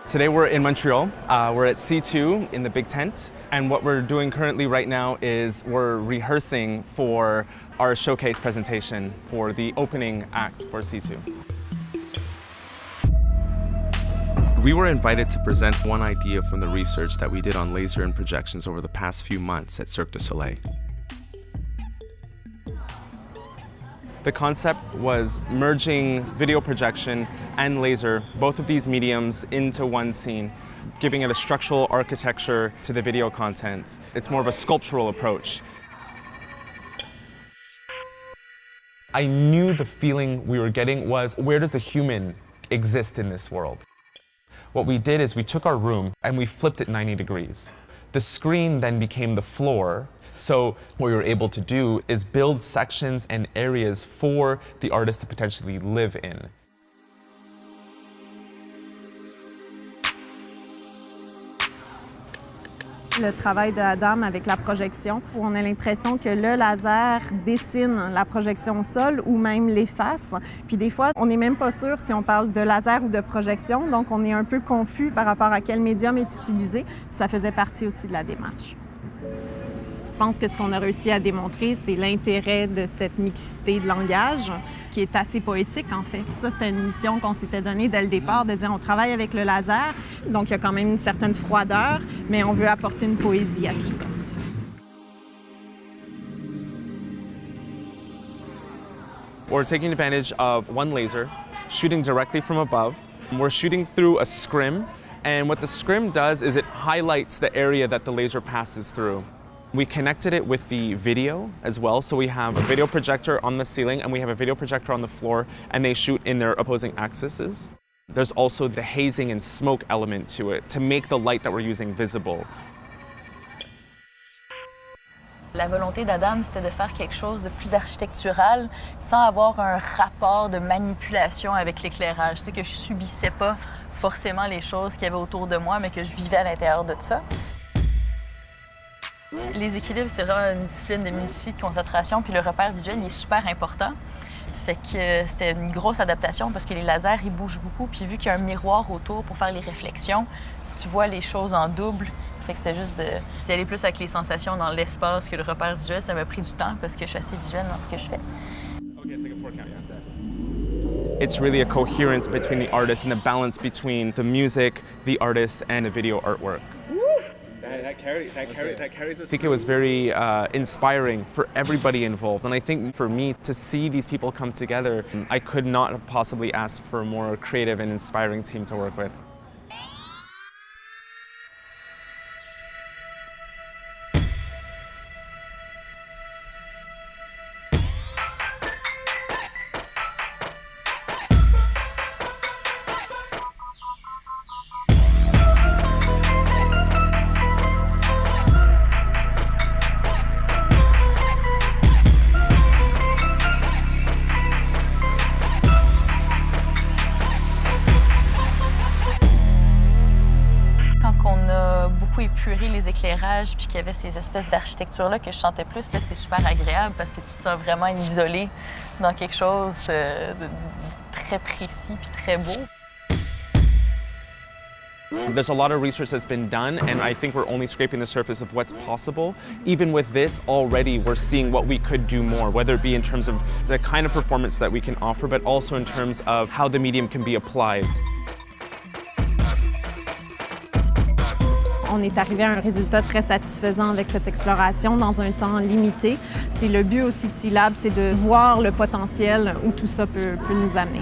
Today we're in Montreal. We're at C2 in the big tent. And what we're doing currently right now is we're rehearsing for our showcase presentation for the opening act for C2. We were invited to present one idea from the research that we did on laser and projections over the past few months at Cirque du Soleil. The concept was merging video projection and laser, both of these mediums, into one scene, giving it a structural architecture to the video content. It's more of a sculptural approach. I knew the feeling we were getting was, where does a human exist in this world? What we did is we took our room and we flipped it 90 degrees. The screen then became the floor. So what we were able to do is build sections and areas for the artist to potentially live in. Le travail de Adam avec la projection, où on a l'impression que le laser dessine la projection au sol ou même l'efface. Puis des fois, on n'est même pas sûr si on parle de laser ou de projection, donc on est un peu confus par rapport à quel médium est utilisé. Puis ça faisait partie aussi de la démarche. Je pense que ce qu'on a réussi à démontrer, c'est l'intérêt de cette mixité de langage qui est assez poétique, en fait. Puis ça, c'était une mission qu'on s'était donnée dès le départ, de dire on travaille avec le laser, donc il y a quand même une certaine froideur, mais on veut apporter une poésie à tout ça. We're taking advantage of one laser, shooting directly from above. We're shooting through a scrim, and what the scrim does is it highlights the area that the laser passes through. We connected it with the video as well, so we have a video projector on the ceiling and we have a video projector on the floor, and they shoot in their opposing axes. There's also the hazing and smoke element to it to make the light that we're using visible. La volonté d'Adam, c'était de faire quelque chose de plus architectural sans avoir un rapport de manipulation avec l'éclairage. C'est que je subissais pas forcément les choses qu'il y avait autour de moi, mais que je vivais à l'intérieur de ça. Les équilibres, c'est vraiment une discipline de minutie, de concentration, puis le repère visuel, il est super important. Fait que c'était une grosse adaptation parce que les lasers, ils bougent beaucoup, puis vu qu'il y a un miroir autour pour faire les réflexions, tu vois les choses en double. Fait que c'était juste d'y aller plus avec les sensations dans l'espace que le repère visuel. Ça m'a pris du temps parce que je suis assez visuelle dans ce que je fais. It's really a coherence between the artist and a balance between the music, the artist, and the video artwork. I think it was very inspiring for everybody involved, and I think for me to see these people come together, I could not have possibly asked for a more creative and inspiring team to work with. Épurer les éclairages, puis qu'il y avait ces espèces d'architecture-là que je sentais plus, là, c'est super agréable parce que tu te sens vraiment isolé dans quelque chose de très précis puis très beau. There's a lot of research that's been done, and I think we're only scraping the surface of what's possible. Even with this, already we're seeing what we could do more, whether it be in terms of the kind of performance that we can offer, but also in terms of how the medium can be applied. On est arrivé à un résultat très satisfaisant avec cette exploration dans un temps limité. C'est le but aussi de C-Lab, c'est de voir le potentiel où tout ça peut nous amener.